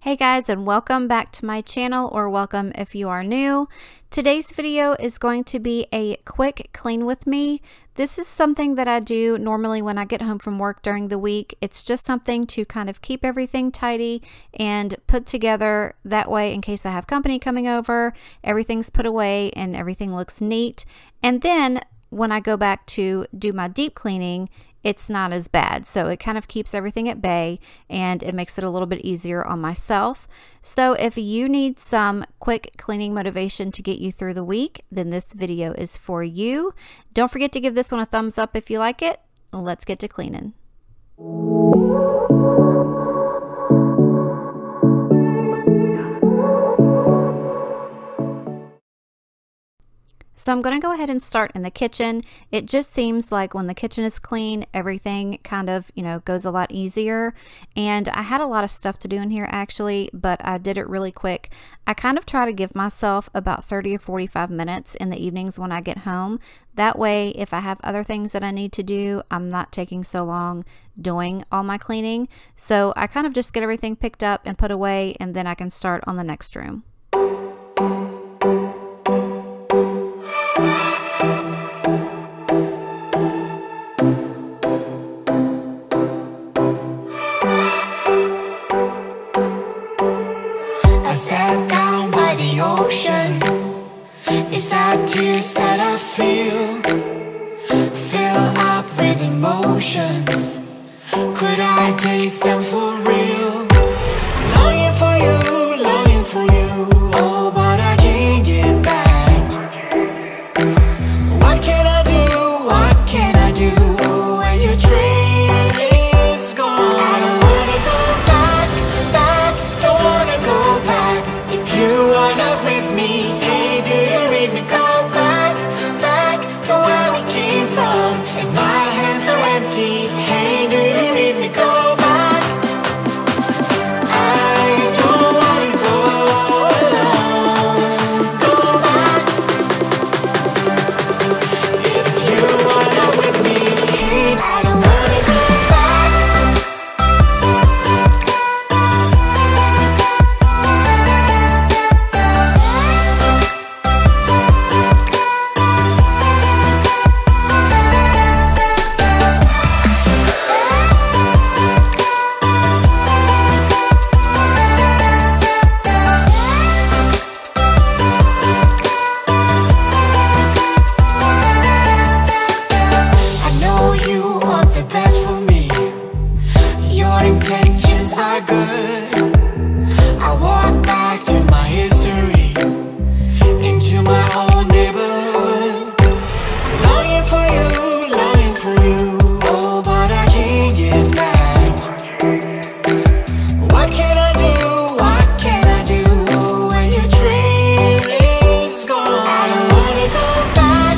Hey guys, and welcome back to my channel, or welcome if you are new. Today's video is going to be a quick clean with me. This is something that I do normally when I get home from work during the week. It's just something to kind of keep everything tidy and put together. That way, in case I have company coming over, everything's put away and everything looks neat. And then when I go back to do my deep cleaning, it's not as bad. So it kind of keeps everything at bay and it makes it a little bit easier on myself. So if you need some quick cleaning motivation to get you through the week, then this video is for you. Don't forget to give this one a thumbs up if you like it. Let's get to cleaning. So I'm going to go ahead and start in the kitchen. It just seems like when the kitchen is clean, everything kind of, goes a lot easier. And I had a lot of stuff to do in here actually, but I did it really quick. I kind of try to give myself about 30 or 45 minutes in the evenings when I get home. That way, if I have other things that I need to do, I'm not taking so long doing all my cleaning. So I kind of just get everything picked up and put away, and then I can start on the next room. Sat down by the ocean. It's that tears that I feel up with emotions. Could I taste them for real? Longing for you, oh, but I can't get back. What can I do, when your train is gone? I don't wanna go back, don't wanna go back. If you are not with me, hey, do you read me? Go back to where we came from. If my hands are empty, hey, do you read me? Go back. I don't wanna go alone. Go back. If you are not with me, hey, I don't wanna go back. I know you want the best for me. Your intentions are good. I walk back to my history, into my old neighborhood. Longing for you, oh, but I can't get back. What can I do, when your train is gone? I don't wanna go back,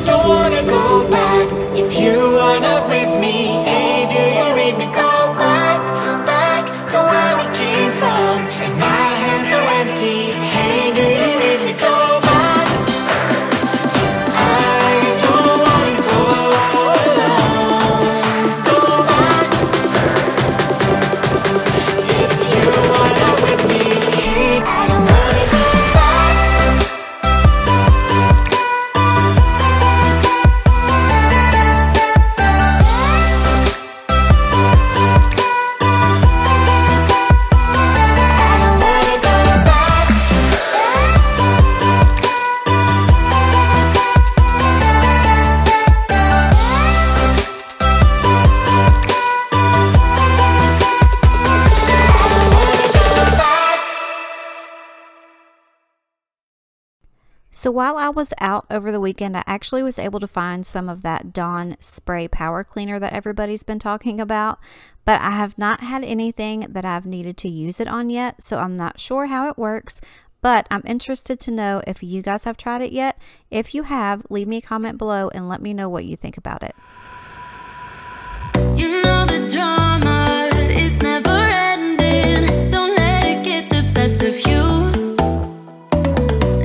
don't wanna go back. If you are not with me, hey, do you read me? Go back to where we came from. If my hands are empty, hey, do you read me? Go back. I don't wanna go alone. Go back. If you are not with me, hey, I don't wanna go back. I don't wanna go back. So while I was out over the weekend, I actually was able to find some of that Dawn spray power cleaner that everybody's been talking about, but I have not had anything that I've needed to use it on yet, so I'm not sure how it works, but I'm interested to know if you guys have tried it yet. If you have, leave me a comment below and let me know what you think about it. You know the drama is never ending. Don't let it get the best of you.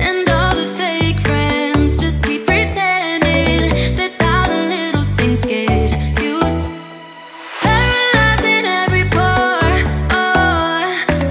And all the fake friends just keep pretending. That's how the little things get huge. Paralyzing every pore. Oh,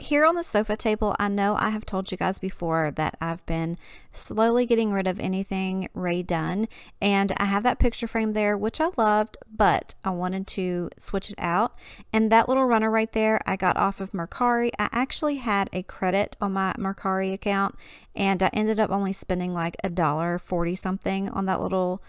here on the sofa table, I know I have told you guys before that I've been slowly getting rid of anything Ray done, and I have that picture frame there, which I loved, but I wanted to switch it out. And that little runner right there, I got off of Mercari. I actually had a credit on my Mercari account, and I ended up only spending like $1.40 something on that little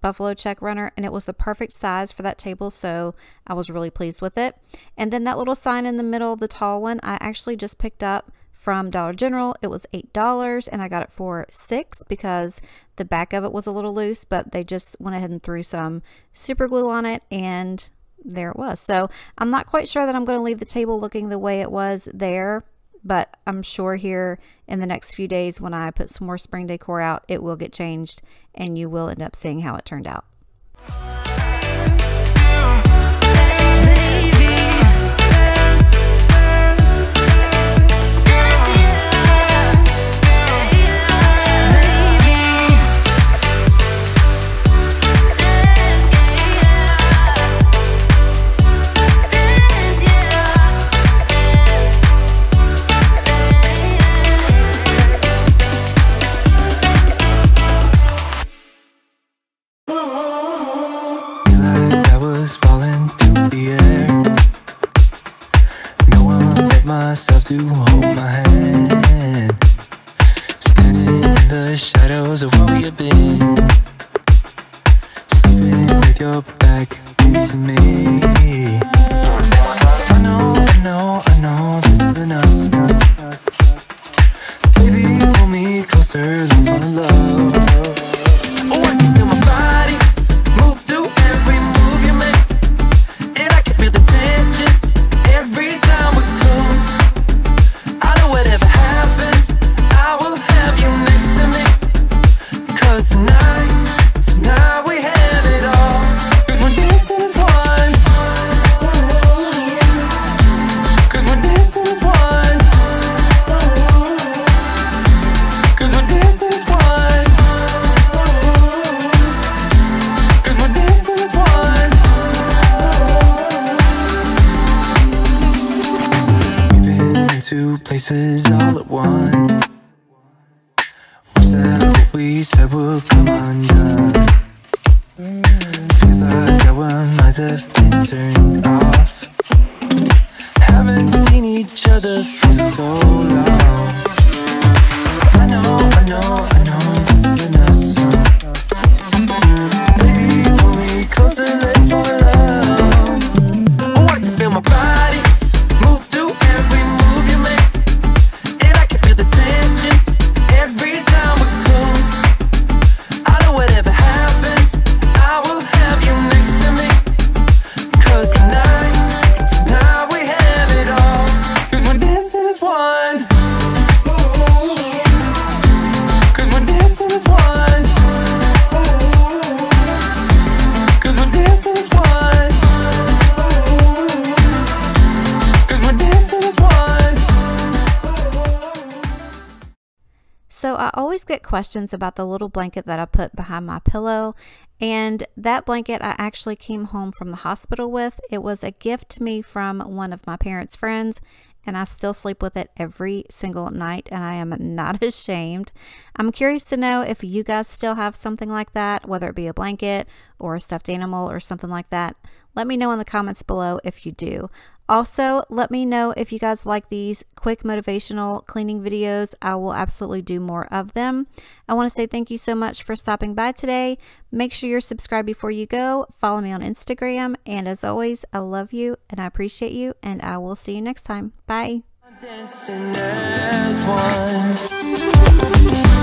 buffalo check runner, and it was the perfect size for that table, so I was really pleased with it. And then that little sign in the middle, the tall one, I actually just picked up from Dollar General. It was $8 and I got it for $6 because the back of it was a little loose, but they just went ahead and threw some super glue on it, and there it was. So I'm not quite sure that I'm going to leave the table looking the way it was there, but I'm sure here in the next few days when I put some more spring decor out, it will get changed and you will end up seeing how it turned out. Myself to hold my hand, standing in the shadows of where we have been, sleeping with your back facing me. I know this isn't us. Baby, pull me closer, let's fall in love. Oh, I can feel my body move to every move you make, and I can feel the tension every time we close. I know whatever happens, I will have you next to me. 'Cause tonight we have it all. 'Cause we're dancing as one. 'Cause we're dancing as one. 'Cause we're dancing as one. 'Cause we're dancing as one. Two places all at once. Wish that what we said would come undone. Feels like our minds have been turned off. Haven't seen each other for so long. I know this isn't us. Baby, pull me closer, let's fall in love. Oh, I can feel my body move to every move you make, and I can feel the tension every time we close. I know whatever happens, I will have you next to me. 'Cause tonight we have it all. 'Cause we're dancing as one. 'Cause we're dancing as one. 'Cause we're dancing as one. So I always get questions about the little blanket that I put behind my pillow, and that blanket I actually came home from the hospital with. It was a gift to me from one of my parents' friends, and I still sleep with it every single night, and I am not ashamed. I'm curious to know if you guys still have something like that, whether it be a blanket or a stuffed animal or something like that. Let me know in the comments below if you do. Also, let me know if you guys like these quick motivational cleaning videos. I will absolutely do more of them. I want to say thank you so much for stopping by today. Make sure you're subscribed before you go. Follow me on Instagram. And as always, I love you and I appreciate you. And I will see you next time. Bye. Dancing as one.